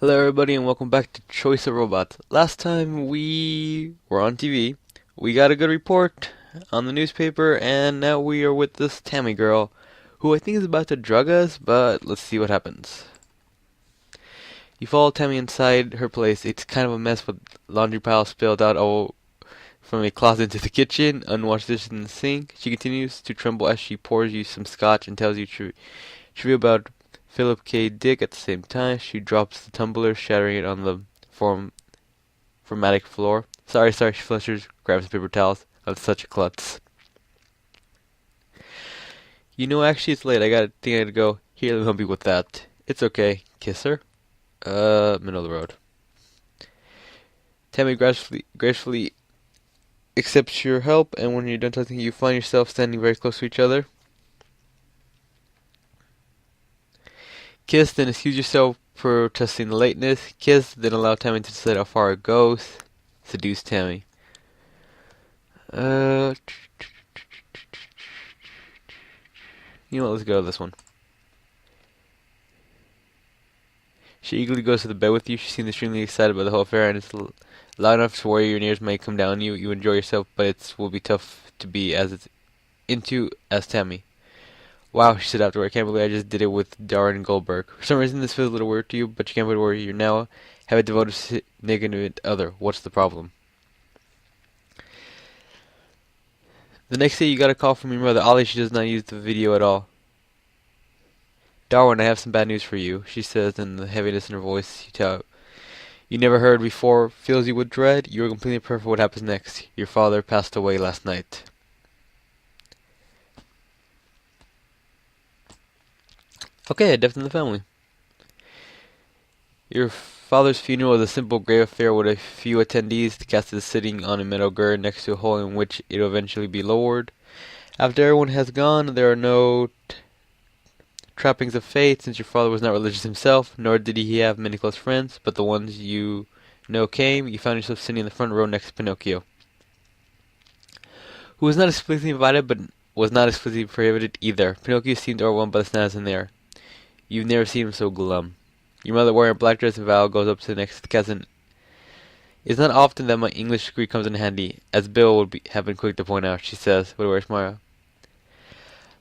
Hello everybody and welcome back to Choice of Robots. Last time we were on TV, we got a good report on the newspaper, and now we are with this Tammy girl, who I think is about to drug us, but let's see what happens. You follow Tammy inside her place. It's kind of a mess with laundry piles spilled out all from a closet into the kitchen, unwashed dishes in the sink. She continues to tremble as she pours you some scotch and tells you trivia about Philip K. Dick. At the same time, she drops the tumbler, shattering it on the formatic floor. Sorry, she flushes, grabs the paper towels. I'm such a klutz. You know, actually, it's late. I got a thing I gotta go. Here, let me help you with that. It's okay. Kiss her? Middle of the road. Tammy gracefully accepts your help, and when you're done talking, you find yourself standing very close to each other. Kiss, then excuse yourself for protesting the lateness. Kiss, then allow Tammy to decide how far it goes. Seduce Tammy. Uh, you know what, let's go to this one. She eagerly goes to the bed with you. She seems extremely excited about the whole affair, and it's loud enough to where your ears may come down on you. You enjoy yourself, but it will be tough to be as Tammy. Wow, she said afterward, I can't believe I just did it with Darren Goldberg. For some reason this feels a little weird to you, but you can't put it where you now have a devoted significant other. What's the problem? The next day you got a call from your mother. Ollie, she does not use the video at all. Darwin, I have some bad news for you, she says, and the heaviness in her voice you never heard before fills you with dread. You are completely prepared for what happens next. Your father passed away last night. Okay, a death in the family. Your father's funeral was a simple grave affair with a few attendees. The casket is sitting on a metal girder next to a hole in which it will eventually be lowered. After everyone has gone, there are no trappings of fate, since your father was not religious himself, nor did he have many close friends, but the ones you know came. You found yourself sitting in the front row next to Pinnochio, who was not explicitly invited, but was not explicitly prohibited either. Pinocchio seemed overwhelmed by the sadness in there. You've never seen him so glum. Your mother, wearing a black dress and veil, goes up to the next cousin. It's not often that my English degree comes in handy, as Bill would have been quick to point out, she says, with a weary smile.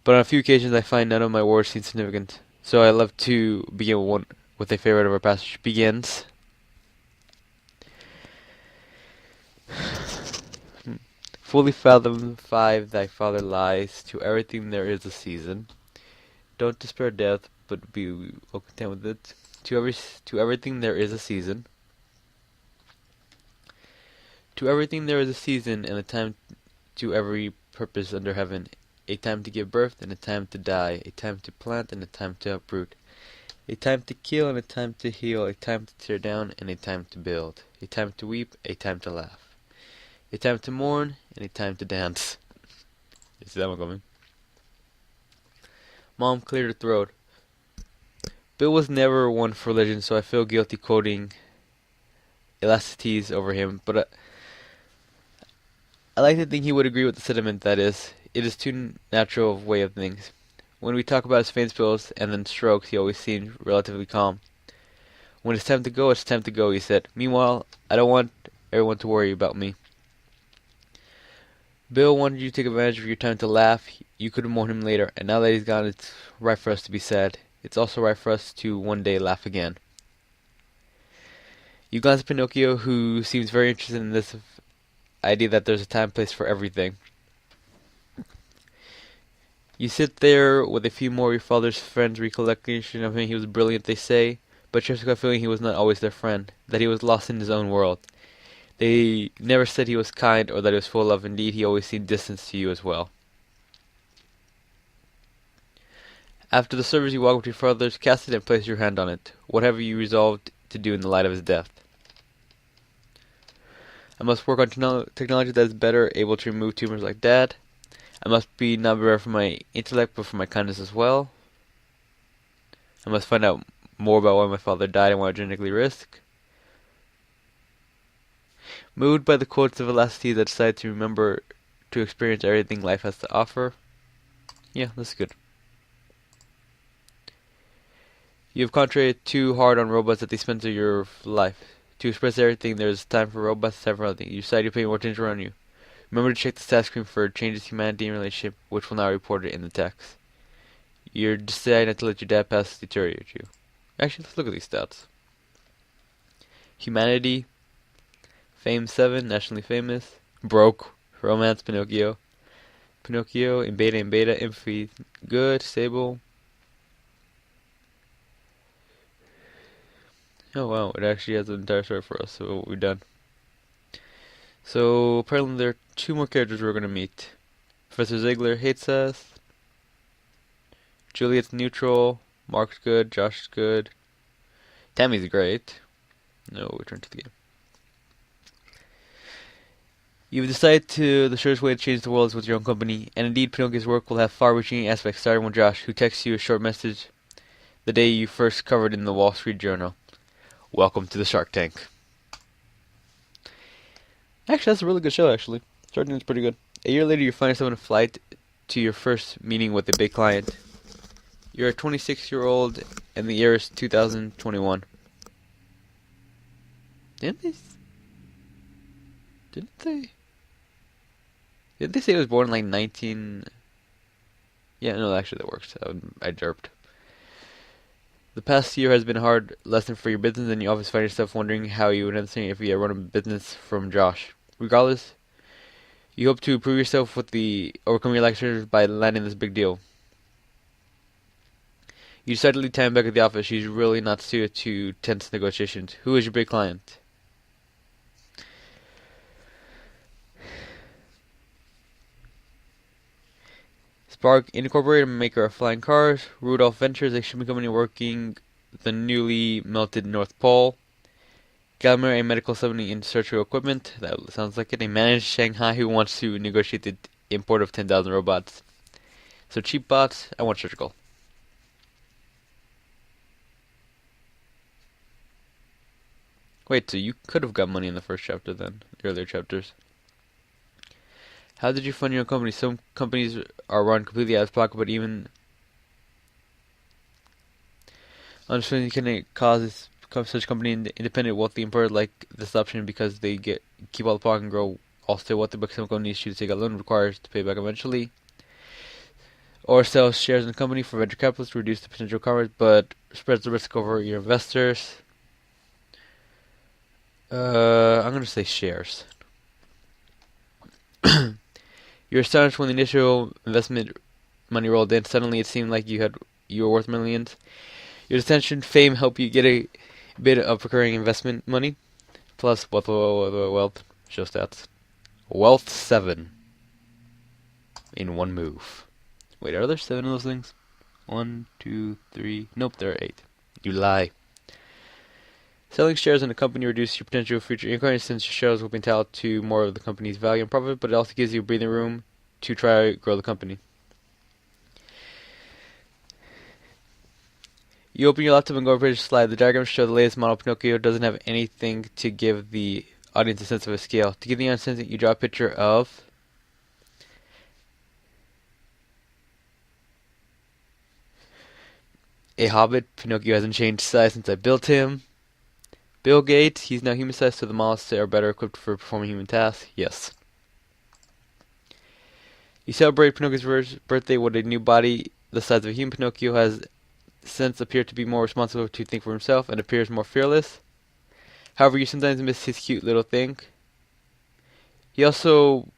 But on a few occasions I find none of my words seem significant. So I love to begin with a favorite of our passage. Begins. Fully fathom 5 thy father lies, to everything there is a season. Don't despair death, but be well content with it. To everything there is a season. To everything there is a season, and a time to every purpose under heaven. A time to give birth, and a time to die. A time to plant, and a time to uproot. A time to kill, and a time to heal. A time to tear down, and a time to build. A time to weep, a time to laugh. A time to mourn, and a time to dance. You see that one coming? Mom cleared her throat. Bill was never one for religion, so I feel guilty quoting elasticities over him, but I like to think he would agree with the sentiment, that is, it is too natural a way of things. When we talk about his faint spells and then strokes, he always seems relatively calm. When it's time to go, he said. Meanwhile, I don't want everyone to worry about me. Bill wanted you to take advantage of your time to laugh. You could mourn him later, and now that he's gone, it's right for us to be sad. It's also right for us to one day laugh again. You glance at Pinocchio, who seems very interested in this idea that there's a time and place for everything. You sit there with a few more of your father's friends' recollection of him. He was brilliant, they say, but you have a feeling he was not always their friend, that he was lost in his own world. They never said he was kind or that he was full of love. Indeed, he always seemed distant to you as well. After the service, you walk up to your father's casket and place your hand on it. What have you resolved to do in the light of his death? I must work on technology that is better able to remove tumors like Dad. I must be not bare for my intellect, but for my kindness as well. I must find out more about why my father died and what I genetically risk. Moved by the quotes of elasticity, I decided to remember to experience everything life has to offer. Yeah, that's good. You have concentrated too hard on robots at the expense of your life. To express everything, there's time for robots, time for nothing. You decide you're paying more attention around you. Remember to check the stat screen for changes to humanity and relationship, which will now report it in the text. You're deciding not to let your dad pass deteriorate you. Actually, let's look at these stats. Humanity, fame 7, nationally famous, broke, romance, Pinocchio, in beta, empathy, good, stable. Oh wow, it actually has an entire story for us, so we're done. So apparently there are 2 more characters we're gonna meet. Professor Ziegler hates us. Juliet's neutral. Mark's good. Josh is good. Tammy's great. No, return to the game. You've decided the surest way to change the world is with your own company, and indeed Pinocchio's work will have far-reaching aspects, starting with Josh, who texts you a short message the day you first covered in the Wall Street Journal. Welcome to the Shark Tank. Actually, that's a really good show, actually. Shark Tank's pretty good. A year later, you find yourself on a flight to your first meeting with a big client. You're a 26-year-old, and the year is 2021. Didn't they? Didn't they say it was born in like 19... Yeah, no, actually that works. I derped. The past year has been a hard lesson for your business, and you always find yourself wondering how you would understand if you had run a business from Josh. Regardless, you hope to improve yourself with the overcome your lectures by landing this big deal. You decide to leave Tam back at the office. She's really not suited to tense negotiations. Who is your big client? Spark Incorporated, maker of flying cars. Rudolph Ventures, a shipping company working the newly melted North Pole. Gallmer, a medical company in search of equipment. That sounds like it. A manager in Shanghai who wants to negotiate the import of 10,000 robots. So cheap bots, I want surgical. Wait, so you could have got money in the first chapter then, the earlier chapters. How did you fund your own company? Some companies are run completely out of pocket, but even understanding can cause such company independent wealthy employer like this option because they keep all the pocket and grow all stay wealthy, but some companies choose to take a loan requires to pay back eventually. Or sell shares in the company for venture capitalists to reduce the potential coverage, but spreads the risk over your investors. I'm gonna say shares. You're astonished when the initial investment money rolled in. Suddenly, it seemed like you were worth millions. Your attention, fame, help you get a bit of recurring investment money, plus wealth. Show stats. Wealth 7 in one move. Wait, are there 7 of those things? 1, 2, 3. Nope, there are 8. You lie. Selling shares in a company reduces your potential future income since your shares will be entitled to more of the company's value and profit, but it also gives you breathing room to try to grow the company. You open your laptop and go over to the slide. The diagrams show the latest model Pinocchio doesn't have anything to give the audience a sense of a scale. To give the audience a sense, you draw a picture of a hobbit. Pinocchio hasn't changed size since I built him. Bill Gates, he's now human-sized, so the models are better equipped for performing human tasks. Yes. You celebrate Pinocchio's birthday with a new body the size of a human. Pinocchio has since appeared to be more responsible to think for himself and appears more fearless. However, you sometimes miss his cute little thing. He also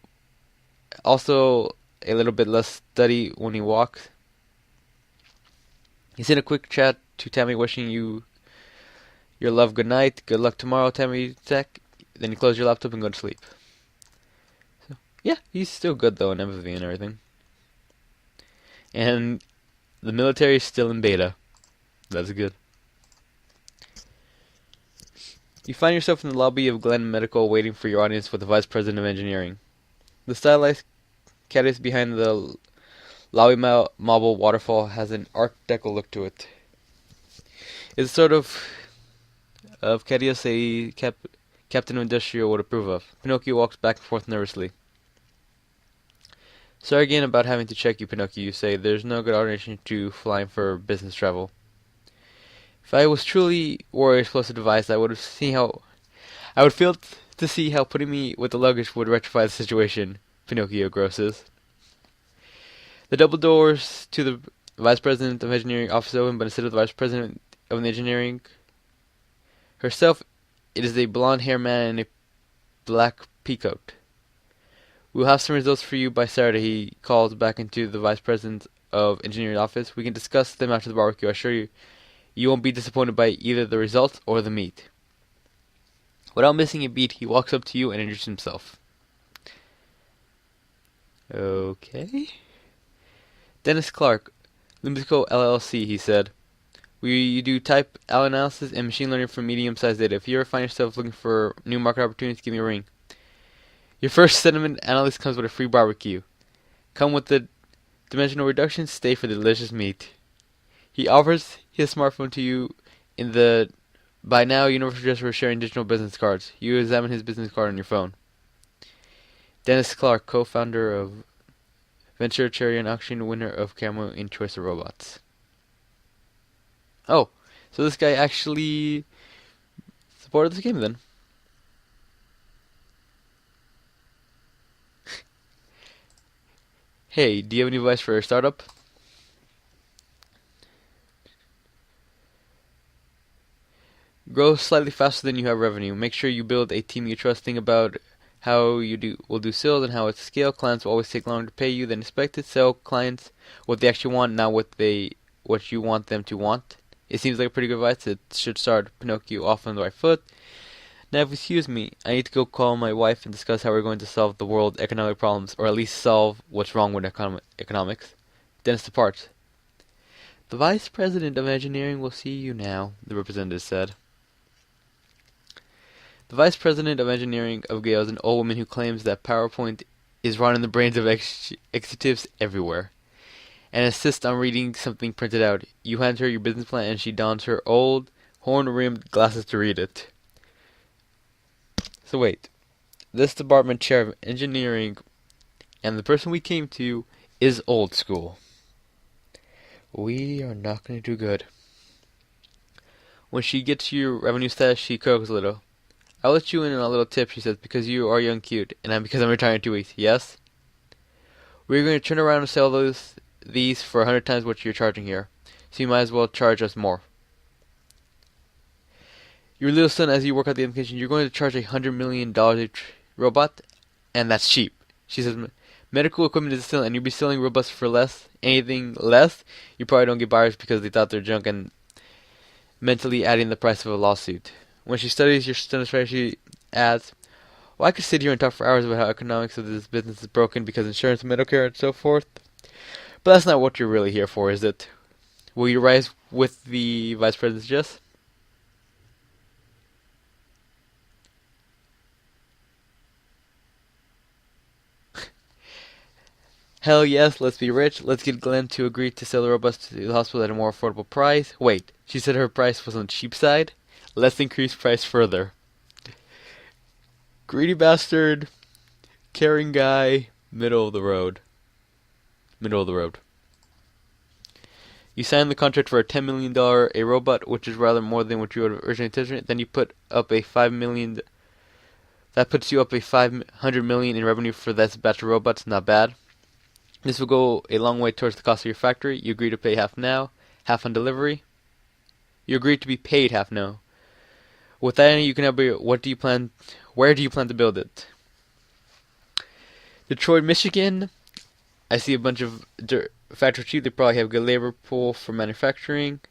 a little bit less steady when he walks. He sent a quick chat to Tammy wishing you your love good night. Good luck tomorrow, Tammy Tech. Then you close your laptop and go to sleep. So, yeah, he's still good though in empathy and everything. And the military is still in beta. That's good. You find yourself in the lobby of Glen Medical waiting for your audience with the Vice President of Engineering. The stylized cactus behind the lobby marble waterfall has an Art Deco look to it. It's sort of Cadius a Captain Industrial would approve of. Pinocchio walks back and forth nervously. Sorry again about having to check you, Pinocchio, you say. There's no good alternative to flying for business travel. If I was truly warrior explosive device, I would feel to see how putting me with the luggage would rectify the situation. Pinnochio grosses. The double doors to the vice president of engineering office open, but instead of the vice president of engineering herself, it is a blonde-haired man in a black peacoat. We'll have some results for you by Saturday. He calls back into the vice president of engineering office. We can discuss them after the barbecue. I assure you, you won't be disappointed by either the results or the meat. Without missing a beat, he walks up to you and introduces himself. Okay. Dennis Clark, Lumbico LLC, he said. We do type analysis and machine learning for medium-sized data. If you ever find yourself looking for new market opportunities, give me a ring. Your first sentiment analysis comes with a free barbecue. Come with the dimensional reduction, stay for the delicious meat. He offers his smartphone to you in the by now universal address for sharing digital business cards. You examine his business card on your phone. Dennis Clark, co-founder of Venture Cherry and auction winner of Camo in Choice of Robots. Oh, so this guy actually supported this game then. Hey, do you have any advice for a startup? Grow slightly faster than you have revenue. Make sure you build a team you trust. Think about how you will do sales and how it's scale. Clients will always take longer to pay you than expected. Sell clients what they actually want, not what you want them to want. It seems like a pretty good advice. It should start Pinocchio off on the right foot. Now, if you excuse me, I need to go call my wife and discuss how we're going to solve the world's economic problems, or at least solve what's wrong with economics. Dennis departs. The vice president of engineering will see you now, the representative said. The vice president of engineering of Gale is an old woman who claims that PowerPoint is run in the brains of executives everywhere, and insists on reading something printed out. You hand her your business plan, and she dons her old, horn-rimmed glasses to read it. So wait, this department chair of engineering and the person we came to is old school. We are not going to do good. When she gets your revenue status, she croaks a little. I'll let you in on a little tip, she says, because you are young cute, and because I'm retiring in 2 weeks. Yes? We're going to turn around and sell these for 100 times what you're charging here, so you might as well charge us more. Your little son, as you work out the implication, you're going to charge $100 million a robot, and that's cheap. She says, medical equipment is still, and you'll be selling robots for less. Anything less, you probably don't get buyers because they thought they're junk and mentally adding the price of a lawsuit. When she studies your strategy, she adds, well, I could sit here and talk for hours about how economics of this business is broken because insurance, Medicare, and so forth. But that's not what you're really here for, is it? Will you rise with the vice president's just? Hell yes, let's be rich. Let's get Glenn to agree to sell the robots to the hospital at a more affordable price. Wait, she said her price was on the cheap side? Let's increase price further. Greedy bastard, caring guy, middle of the road. Middle of the road. You signed the contract for a $10 million a robot, which is rather more than what you would have originally anticipated. Then you put up a $5 million. That puts you up a $500 million in revenue for this batch of robots. Not bad. This will go a long way towards the cost of your factory. You agree to pay half now, half on delivery. You agree to be paid half now. With that, you can have. What do you plan? Where do you plan to build it? Detroit, Michigan. I see a bunch of factory cheap. They probably have good labor pool for manufacturing.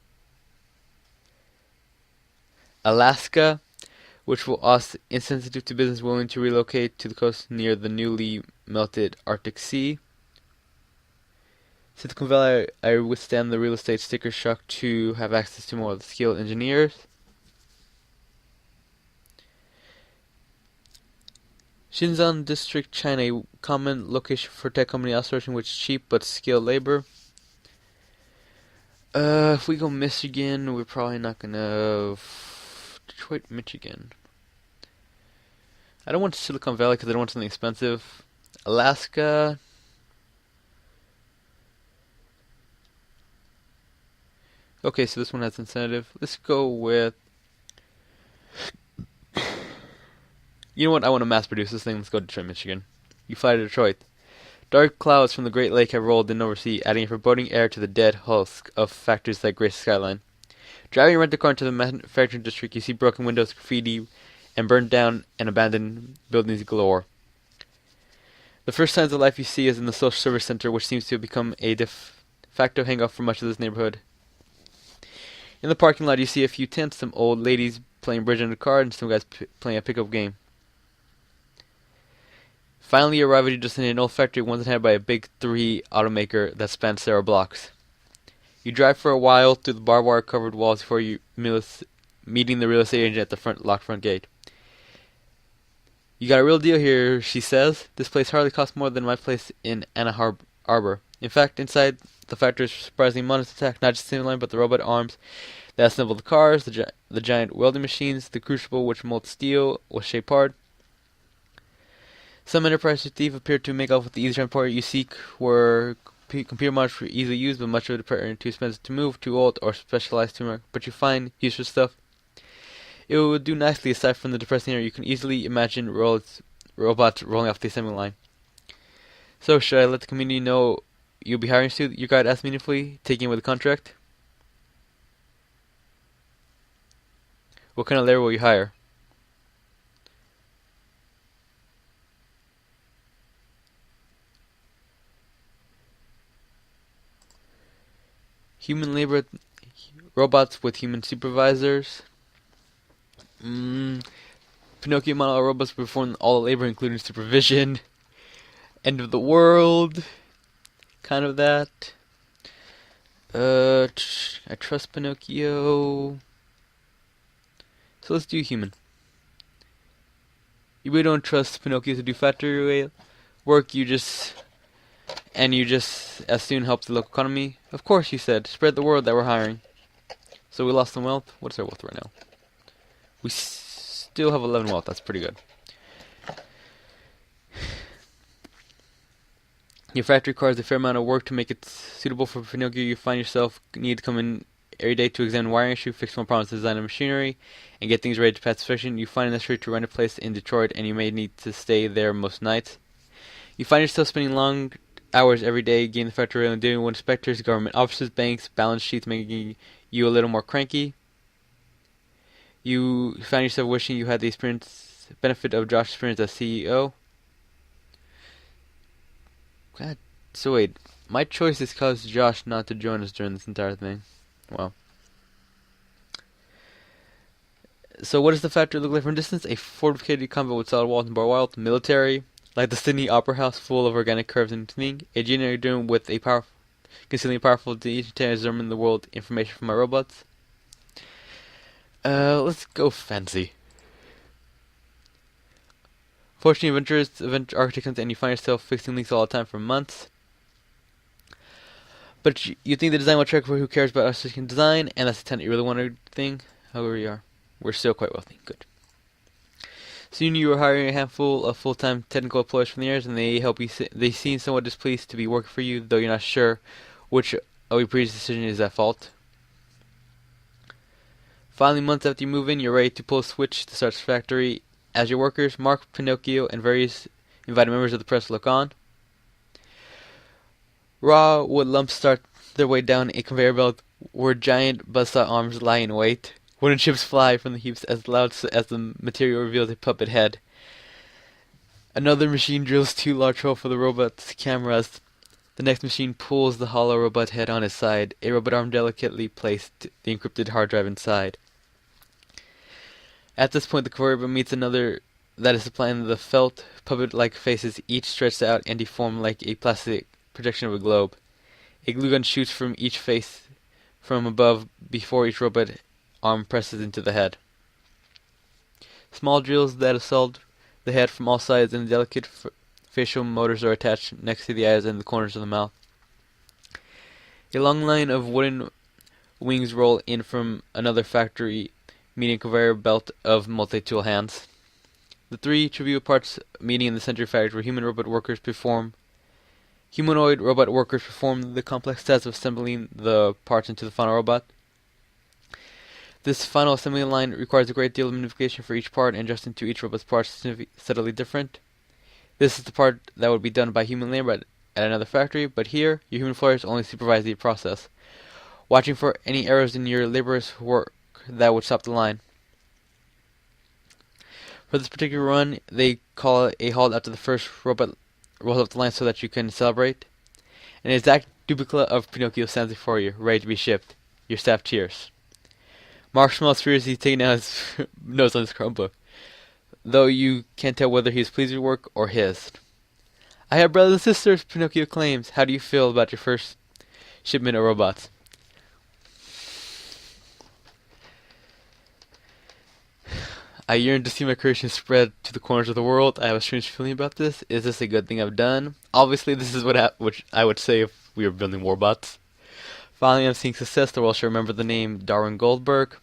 Alaska, which will us insensitive to business willing to relocate to the coast near the newly melted Arctic Sea. Silicon Valley, I withstand the real estate sticker shock to have access to more skilled engineers. Shenzhen District, China, a common location for tech company outsourcing with cheap but skilled labor. If we go Michigan, we're probably not gonna. Detroit, Michigan. I don't want Silicon Valley because I don't want something expensive. Alaska. Okay, so this one has incentive. Let's go with... You know what? I want to mass produce this thing. Let's go to Detroit, Michigan. You fly to Detroit. Dark clouds from the Great Lake have rolled in overseas, adding a foreboding air to the dead husk of factories that grace the skyline. Driving your rental car into the manufacturing district, you see broken windows, graffiti, and burned down and abandoned buildings galore. The first signs of life you see is in the social service center, which seems to have become a de facto hangout for much of this neighborhood. In the parking lot, you see a few tents, some old ladies playing bridge in a car, and some guys playing a pickup game. Finally, you arrive at your destination, an old factory once inhabited by a big 3 automaker that spans several blocks. You drive for a while through the barbed wire covered walls before you meeting the real estate agent at the locked front gate. You got a real deal here, she says. This place hardly costs more than my place in Anna Arbor. In fact, inside the factory is surprisingly modest attack, not just similar, but the robot arms that assemble the cars, the giant welding machines, the crucible which molds steel was shaped hard. Some enterprise thief appeared to make off with the easy transport you seek were computer models were easily used, but much of it apparently too expensive to move, too old, or specialized too much. But you find useful stuff. It would do nicely aside from the depressing area. You can easily imagine robots rolling off the assembly line. So, should I let the community know you'll be hiring soon? Your guide asked meaningfully, taking away the contract. What kind of labor will you hire? Human labor, robots with human supervisors. Pinnochio model robots perform all the labor, including supervision. End of the world. Kind of that. I trust Pinnochio. So let's do human. You really don't trust Pinnochio to do factory work, you just as soon help the local economy. Of course, you said. Spread the word that we're hiring. So we lost some wealth. What's our wealth right now? We still have 11 wealth. That's pretty good. Your factory requires a fair amount of work to make it suitable for Pinnochio. You find yourself need to come in every day to examine wiring issue, fix small problems, design a machinery, and get things ready to pass inspection. You find it necessary to rent a place in Detroit, and you may need to stay there most nights. You find yourself spending long hours every day getting the factory and dealing with inspectors, government offices, banks, balance sheets, making you a little more cranky. You find yourself wishing you had the benefit of Josh's experience as CEO. God, so wait, my choice has caused Josh not to join us during this entire thing. Wow. So what does the factory look like from a distance? A fortificated compound with solid walls and barbed wire, military, like the Sydney Opera House, full of organic curves and tuning. A generator room with a concealing a powerful determine the world information from my robots. Let's go fancy. Fortunately, event architect comes and you find yourself fixing leaks all the time for months. But you think the design will check for who cares about us in design, and that's the tenant you really want to think. However, you are. We're still quite wealthy. Good. Soon you are hiring a handful of full-time technical employees from the areas, and they help you. They seem somewhat displeased to be working for you, though you're not sure which of your previous decision is at fault. Finally, months after you move in, you're ready to pull a switch to start the factory. As your workers, Mark, Pinnochio, and various invited members of the press look on. Raw wood lumps start their way down a conveyor belt where giant buzzsaw arms lie in wait. Wooden chips fly from the heaps as loud as the material reveals a puppet head. Another machine drills 2 large holes for the robot's cameras. The next machine pulls the hollow robot head on its side. A robot arm delicately placed the encrypted hard drive inside. At this point, the conveyor belt meets another that is supplying the felt puppet-like faces, each stretched out and deformed like a plastic projection of a globe. A glue gun shoots from each face from above before each robot arm presses into the head. Small drills that assault the head from all sides and delicate facial motors are attached next to the eyes and the corners of the mouth. A long line of wooden wings roll in from another factory, meeting a conveyor belt of multi-tool hands. The 3 trivial parts meeting in the center factory where humanoid robot workers perform the complex task of assembling the parts into the final robot. This final assembly line requires a great deal of modification for each part, and adjusting to each robot's parts is subtly different. This is the part that would be done by human labor at another factory, but here, your human employers only supervise the process, watching for any errors in your laborers' work that would stop the line. For this particular run, they call a halt after the first robot rolls off the line so that you can celebrate. An exact duplicate of Pinocchio stands before you, ready to be shipped. Your staff cheers. Mark smiles furiously, taking out his notes on his Chromebook, though you can't tell whether he is pleased with your work or his. I have brothers and sisters, Pinocchio claims. How do you feel about your first shipment of robots? I yearn to see my creation spread to the corners of the world. I have a strange feeling about this. Is this a good thing I've done? Obviously, this is what I would say if we were building warbots. Finally, I'm seeing success. The world should remember the name Darwin Goldberg.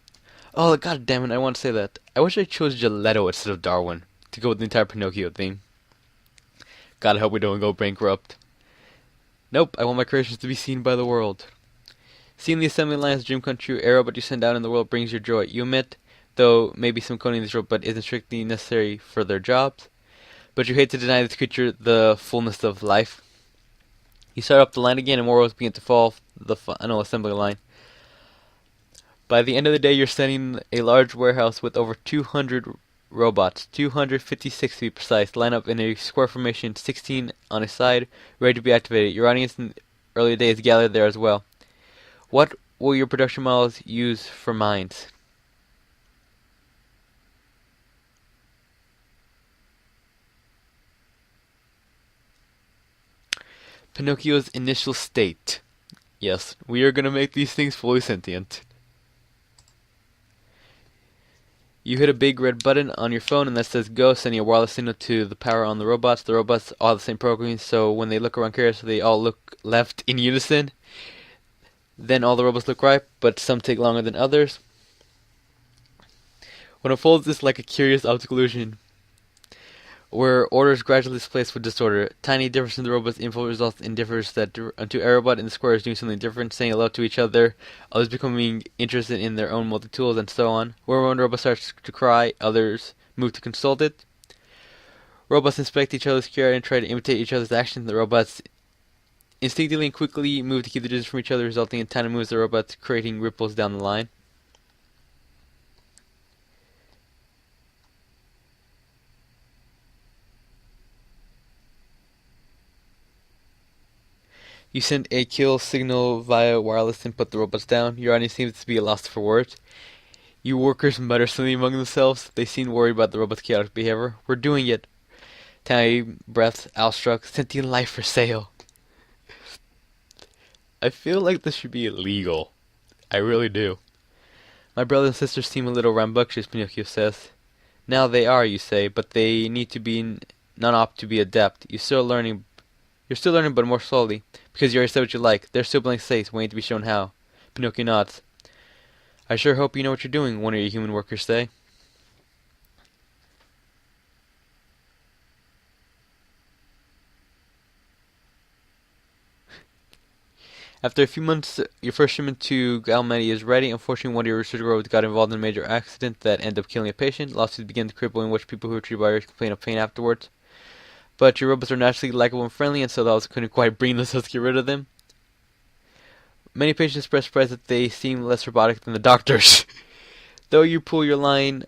Oh, god damn it, I want to say that. I wish I chose Gelato instead of Darwin to go with the entire Pinocchio theme. God, I hope we don't go bankrupt. Nope, I want my creations to be seen by the world. Seeing the assembly line's dream come true, a robot you send out in the world brings your joy. You admit, though maybe some coding in this robot isn't strictly necessary for their jobs, but you hate to deny this creature the fullness of life. You start up the line again and more robots begin to fall the final assembly line. By the end of the day, you're sending a large warehouse with over 200 robots, 256 to be precise, line up in a square formation, 16 on a side, ready to be activated. Your audience in the early days gathered there as well. What will your production models use for minds? Pinocchio's initial state. Yes, we are going to make these things fully sentient. You hit a big red button on your phone and that says go, sending a wireless signal to the power on the robots. The robots all have the same programming, so when they look around curiously, they all look left in unison. Then all the robots look right, but some take longer than others. What unfolds is like a curious optical illusion, where order is gradually displaced with disorder. Tiny difference in the robot's info results in difference that to a robot in the square is doing something different, saying hello to each other, others becoming interested in their own multi-tools, and so on. Where one robot starts to cry, others move to consult it. Robots inspect each other's care and try to imitate each other's actions. The robots instinctively and quickly move to keep the distance from each other, resulting in tiny moves of the robots creating ripples down the line. You send a kill signal via wireless and put the robots down. Your audience seems to be lost for words. You workers mutter something among themselves. They seem worried about the robot's chaotic behavior. We're doing it. Tiny breaths, outstruck, sentient life for sale. I feel like this should be illegal. I really do. My brothers and sisters seem a little rambunctious, Pinocchio says. Now they are, you say, but they need to be non-op to be adept. You're still learning, but more slowly, because you already said what you like. They're still blank slates, waiting to be shown how. Pinocchio nods. I sure hope you know what you're doing, one of your human workers say. After a few months, your first shipment to Galmedi is ready. Unfortunately, one of your research robots got involved in a major accident that ended up killing a patient. Lawsuits begin to cripple in which people who are treated by yours complain of pain afterwards. But your robots are naturally likable and friendly, and so the office couldn't quite bring themselves to get rid of them. Many patients express surprise that they seem less robotic than the doctors. Though you pull your line,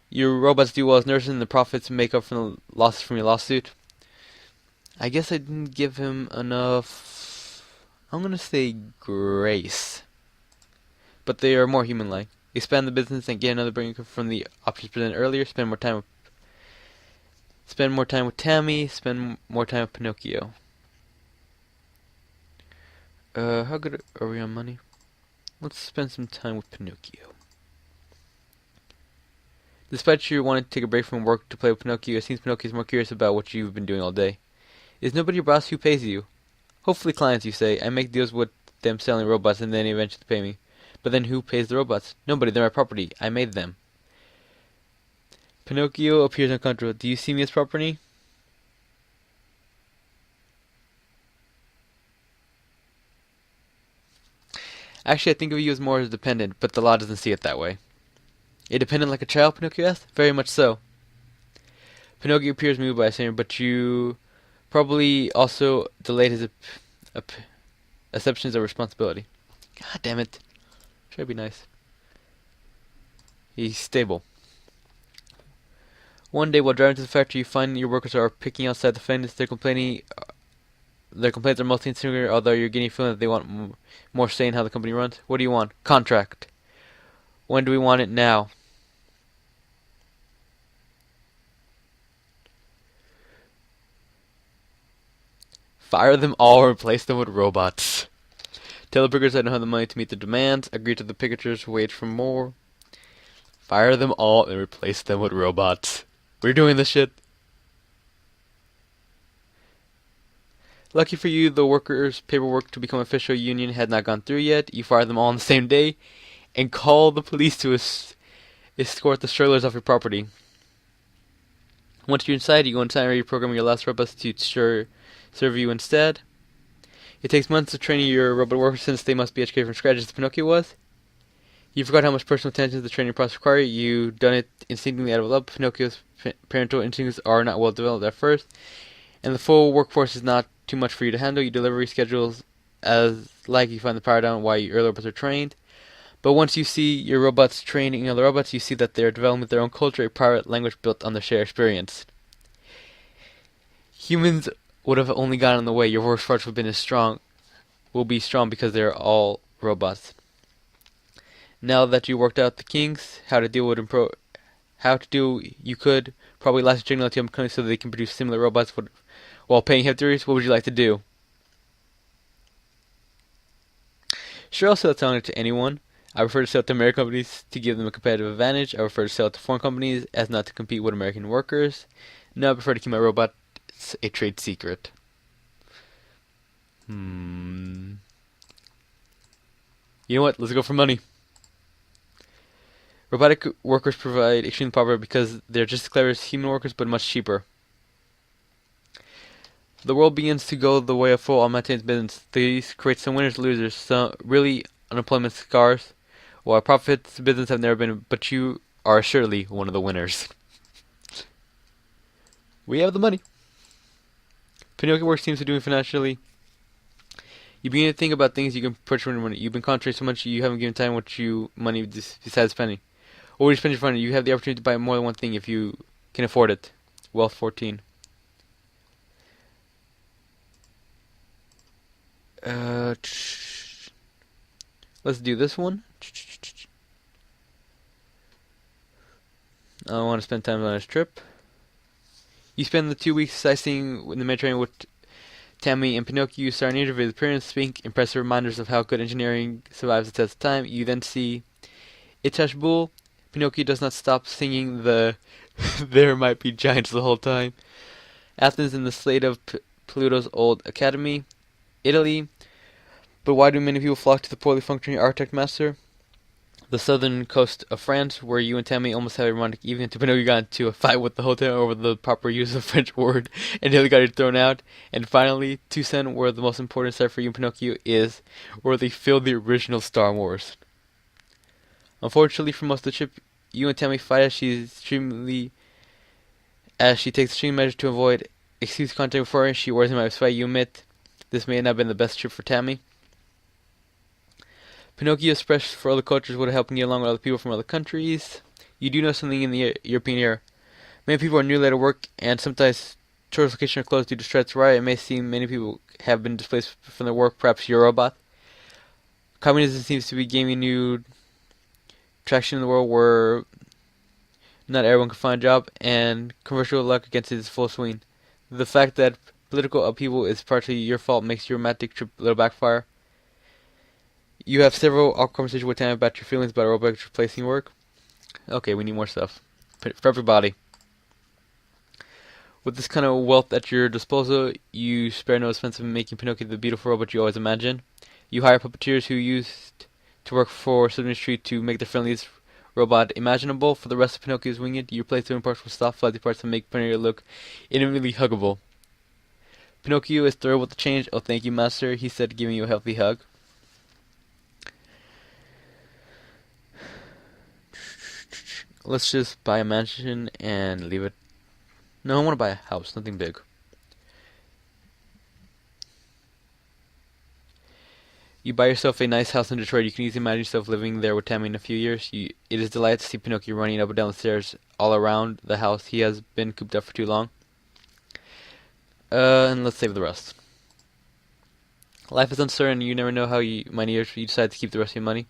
your robots do well as nurses, and the profits make up for the losses from your lawsuit. I guess I didn't give him enough, I'm gonna say, grace. But they are more human-like. Expand the business and get another bring from the options presented earlier. Spend more time with Tammy. Spend more time with Pinocchio. How good are we on money? Let's spend some time with Pinocchio. Despite you wanting to take a break from work to play with Pinocchio, it seems Pinocchio is more curious about what you've been doing all day. Is nobody your boss? Who pays you? Hopefully clients, you say. I make deals with them selling robots and then eventually pay me. But then who pays the robots? Nobody, they're my property. I made them. Pinocchio appears uncomfortable. Do you see me as property? Actually, I think of you as more as dependent, but the law doesn't see it that way. A dependent like a child, Pinocchio asked? Very much so. Pinocchio appears moved by saying, but you probably also delayed his acceptance of responsibility. God damn it. Try to be nice. He's stable. One day while driving to the factory, you find your workers are picking outside the fence. Their complaints are mostly insincere, although you're getting a feeling that they want more say in how the company runs. What do you want? Contract. When do we want it? Now. Fire them all or replace them with robots. Tell the pickers I don't have the money to meet the demands. Agree to the picketers, wait for more. Fire them all and replace them with robots. We're doing this shit. Lucky for you, the workers' paperwork to become official union had not gone through yet. You fire them all on the same day and call the police to escort the stragglers off your property. Once you're inside, you go inside and reprogram your last robots to serve you instead. It takes months of training your robot workers since they must be educated from scratch as Pinocchio was. You forgot how much personal attention the training process required. You've done it instinctively out of love. Pinocchio's parental instincts are not well developed at first, and the full workforce is not too much for you to handle. Your delivery schedules as like you find the power down while your early robots are trained. But once you see your robots training other robots, you see that they're developing their own culture, a private language built on their shared experience. Humans would have only gotten in the way. Your workforce will be strong because they're all robots. Now that you worked out the kinks, you could probably last a signal to them companies so they can produce similar robots while paying hefty rates. What would you like to do? Sure, I'll sell it to anyone. I prefer to sell it to American companies to give them a competitive advantage. I prefer to sell it to foreign companies as not to compete with American workers. No, I prefer to keep my robots a trade secret. You know what? Let's go for money. Robotic workers provide extreme power because they're just as clever as human workers, but much cheaper. The world begins to go the way of full automated business. These create some winners and losers. Some really unemployment scars, while profits business have never been. But you are assuredly one of the winners. We have the money. Pinocchio works seems to do financially. You begin to think about things you can purchase with your money. You've been concentrating so much you haven't given time money besides spending. Or you spend your money. You have the opportunity to buy more than one thing if you can afford it. Wealth 14. Let's do this one. I want to spend time on this trip. You spend the 2 weeks sightseeing in the Mediterranean with Tammy and Pinocchio. You start an interview with parents, speak impressive reminders of how good engineering survives the test of time. You then see Itashbul. Pinocchio does not stop singing the There Might Be Giants the whole time. Athens in the slate of Pluto's old academy. Italy. But why do many people flock to the poorly functioning architect master? The southern coast of France, where you and Tammy almost had a romantic evening until Pinocchio got into a fight with the hotel over the proper use of the French word and nearly got it thrown out. And finally, Tucson, where the most important site for you and Pinocchio is, where they filmed the original Star Wars. Unfortunately, for most of the trip, you and Tammy fight as she takes extreme measures to avoid excuse contact with her. She worries about fight. You admit this may not have been the best trip for Tammy. Pinocchio expressed for other cultures would have helped get along with other people from other countries. You do know something in the European era. Many people are newly out of work, and sometimes tourist locations are closed due to strikes. Right? It may seem many people have been displaced from their work. Perhaps you're a robot. Communism seems to be gaining new traction in the world where not everyone can find a job, and commercial luck against it is full swing. The fact that political upheaval is partly your fault makes your romantic trip a little backfire. You have several awkward conversations with Tammy about your feelings about robotics replacing work. Okay, we need more stuff. For everybody. With this kind of wealth at your disposal, you spare no expense in making Pinocchio the beautiful robot you always imagine. You hire puppeteers who used to work for Sesame Street to make the friendliest robot imaginable. For the rest of Pinocchio's winged, you replace the parts with soft, fuzzy parts to make Pinocchio look intimately huggable. Pinocchio is thrilled with the change. Oh, thank you, master, he said, giving you a healthy hug. Let's just buy a mansion and leave it. No, I want to buy a house, nothing big. You buy yourself a nice house in Detroit. You can easily imagine yourself living there with Tammy in a few years. It is delightful to see Pinocchio running up and down the stairs all around the house. He has been cooped up for too long. And let's save the rest. Life is uncertain. You never know how you might need it if you decide to keep the rest of your money.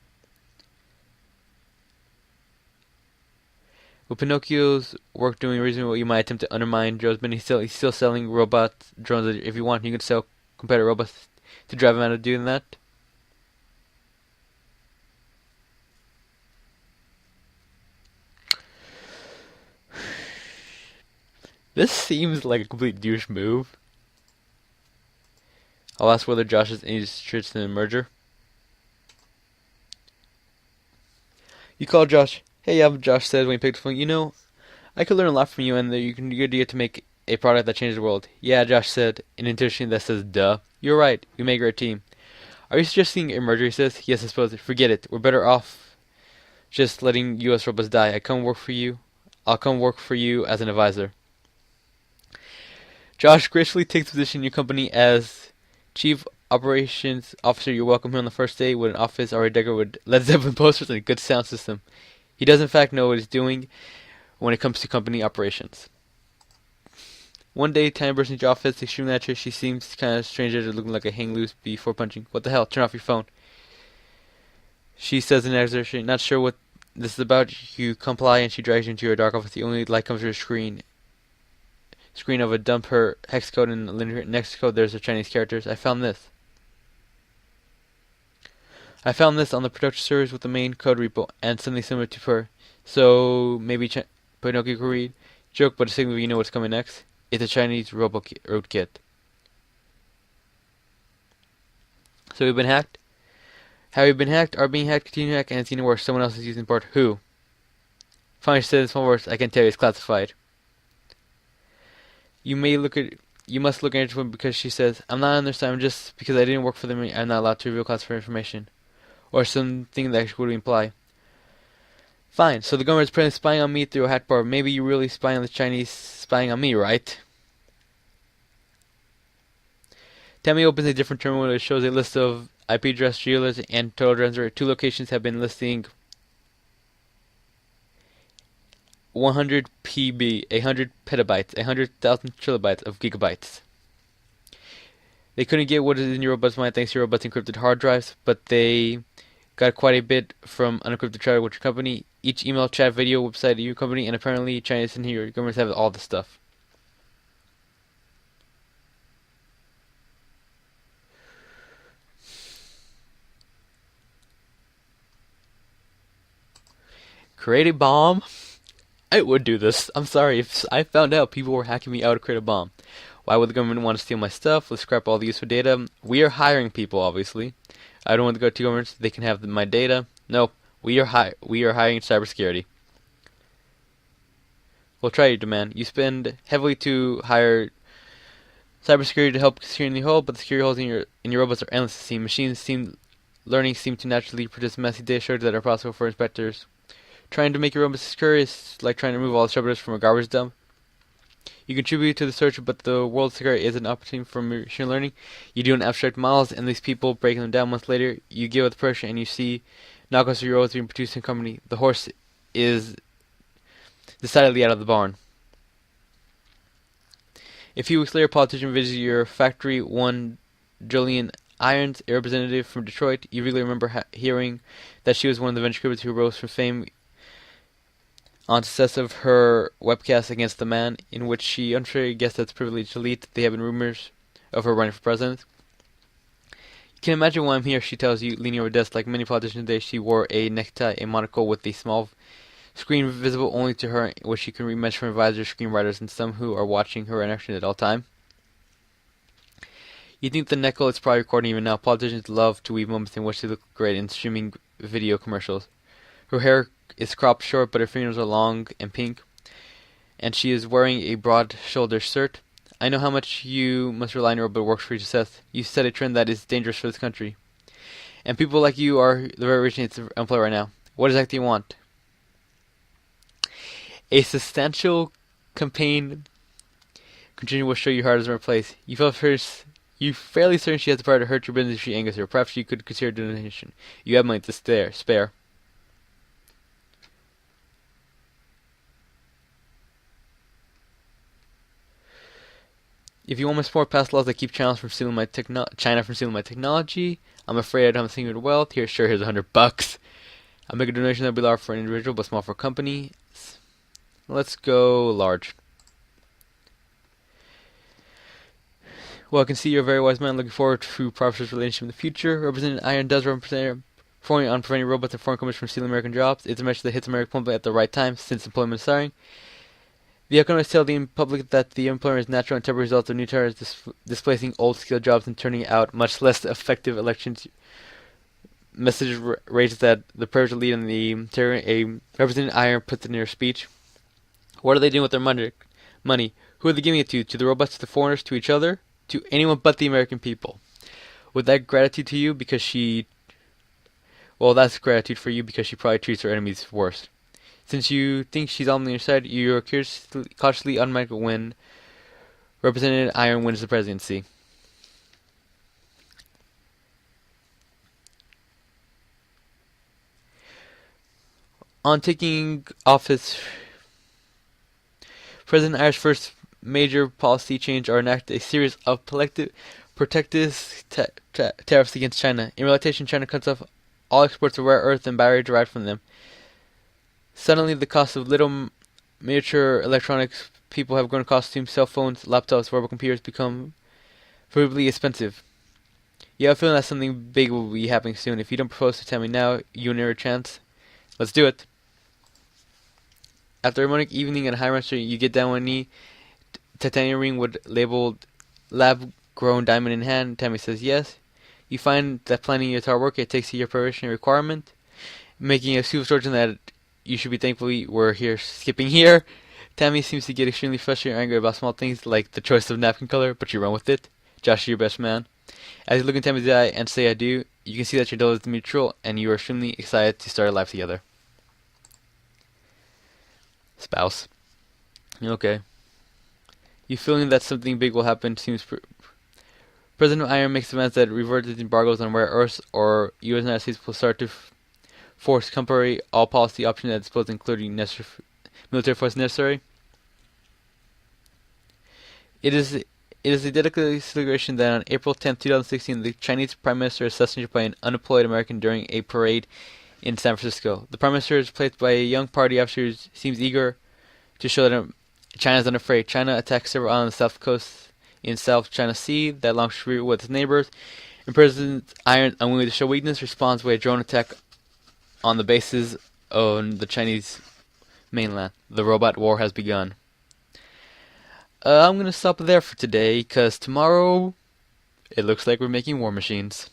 With Pinocchio's work doing reasonably, you might attempt to undermine Joe's, but he's still selling robot drones. If you want, you can sell competitor robots to drive him out of doing that. This seems like a complete douche move. I'll ask whether Josh has any interest in the merger. You call Josh. Hey, yeah, Josh said when he picked up the phone. You know, I could learn a lot from you, and you can good idea to make a product that changes the world. Yeah, Josh said, in an intonation that says, duh. You're right. We make a great team. Are you suggesting a merger, he says? Yes, I suppose. Forget it. We're better off just letting U.S. robots die. I'll come work for you as an advisor. Josh gracefully takes position in your company as Chief Operations Officer. You're welcome here on the first day with an office already decorated with Led Zeppelin posters and a good sound system. He does in fact know what he's doing when it comes to company operations. One day, Tanya bursts into your office, extremely natural. She seems kind of strange, looking like a hang loose before punching. What the hell? Turn off your phone. She says in exertion, not sure what this is about. You comply, and she drags you into your dark office. The only light comes through a screen of a dump her hex code and linear next code. There's the Chinese characters. I found this on the production servers with the main code repo and something similar to her. So maybe Pinocchio could read. Joke, but a signal you know what's coming next. It's a Chinese rootkit. So we've been hacked. Have we been hacked? Are being hacked? Continue to hack, and it's even worse. Someone else is using part. Who? Finally, she said in small words. I can tell you, it's classified. You must look at it because she says, I'm not on their side, just because I didn't work for them, I'm not allowed to reveal classified information. Or something that would imply. Fine, so the government is apparently spying on me through a hacked bar. Maybe you're really spying on the Chinese, spying on me, right? Tammy opens a different terminal that shows a list of IP address, dealers, and total transfer. 2 locations have been listing 100 PB, 100 petabytes, 100,000 trilobytes of gigabytes. They couldn't get what is in your robot's mind thanks to your robot's encrypted hard drives, but they got quite a bit from unencrypted traffic with your company. Each email, chat, video, website of your company, and apparently Chinese and your governments have all the stuff. Create a bomb? I would do this. I'm sorry, if I found out people were hacking me, I would create a bomb. Why would the government want to steal my stuff? Let's scrap all the useful data. We are hiring people, obviously. I don't want to go to governments. They can have my data. No, we are hiring cybersecurity. We'll try your demand. You spend heavily to hire cybersecurity to help securing the hole, but the security holes in your robots are endless to see. Machines seem to naturally produce messy data shards that are possible for inspectors. Trying to make your robots secure is like trying to remove all the sharpness from a garbage dump. You contribute to the search, but the world's secret is an opportunity for machine learning. You do an abstract models, and these people breaking them down months later. You give it the pressure, and you see knockoffs of your robots being produced in a company. The horse is decidedly out of the barn. A few weeks later, a politician visits your factory. 1 Jillian Irons, a representative from Detroit. You really remember hearing that she was one of the venture capitalists who rose from fame on success of her webcast against the man, in which she unfairly guessed that's privileged elite. There have been rumors of her running for president. You can imagine why I'm here, she tells you, leaning over a desk. Like many politicians today, she wore a necktie, a monocle with a small screen visible only to her, which she can read messages from advisors, screenwriters, and some who are watching her interaction at all time. You think the neckle is probably recording even now. Politicians love to weave moments in which they look great in streaming video commercials. Her hair is cropped short, but her fingernails are long and pink, and she is wearing a broad-shouldered shirt. I know how much you must rely on your robot works for your success. You set a trend that is dangerous for this country. And people like you are the very originates of employer right now. What exactly do you want? A substantial campaign contingent will show you hard as in place. You fairly certain she has the power to hurt your business if she angers her. Perhaps you could consider donation. You have money to spare. If you want my support, pass laws that keep China from stealing my technology. I'm afraid I don't have a single wealth. Here's $100. I'll make a donation that'll be large for an individual, but small for a company. Let's go large. Well, I can see you're a very wise man. Looking forward to prosperous relationship in the future. Representative Iron does represent on preventing robots and foreign companies from stealing American jobs. It's a measure that hits American public at the right time, since employment is soaring. The economists tell the public that the unemployment is natural and temporary result of new tariffs displacing old skilled jobs and turning out much less effective elections. Message raises that the purge lead in the a Representative Iron puts in her speech. What are they doing with their money? Who are they giving it to? To the robots, to the foreigners, to each other? To anyone but the American people? With that gratitude to you because that's gratitude for you because she probably treats her enemies worse. Since you think she's on your side, you're cautiously automatic when Representative Iron wins the presidency. On taking office, President Iron's first major policy change are enact a series of protective tariffs against China. In realization, China cuts off all exports of rare earth and battery derived from them. Suddenly, the cost of little miniature electronics people have grown. Costumes, cell phones, laptops, wearable computers become prohibitively expensive. You have a feeling that something big will be happening soon. If you don't propose to Tammy now, you never a chance. Let's do it. After a morning evening at a high restaurant, you get down on one knee. Titanium ring with labeled lab-grown diamond in hand. Tammy says yes. You find that planning your hard work, it takes your preparation requirement. Making a super surgeon that you should be thankful we're here skipping here. Tammy seems to get extremely frustrated and angry about small things like the choice of napkin color, but you run with it. Josh is your best man. As you look in Tammy's eye and say I do, you can see that your love is mutual and you are extremely excited to start a life together. Spouse. Okay. You feeling that something big will happen seems President Iron makes demands that revert the embargoes on rare earths or U.S. and United States will start to force temporary all policy options at disposal, including military force necessary. It is a declaration that on April 10, 2016, the Chinese Prime Minister is assassinated by an unemployed American during a parade in San Francisco. The Prime Minister is replaced by a young party officer who seems eager to show that China is unafraid. China attacks several islands on the south coast in South China Sea that long street with its neighbors. And President Iron, unwilling to show weakness, responds with a drone attack on the bases on the Chinese mainland. The robot war has begun. I'm going to stop there for today, because tomorrow it looks like we're making war machines.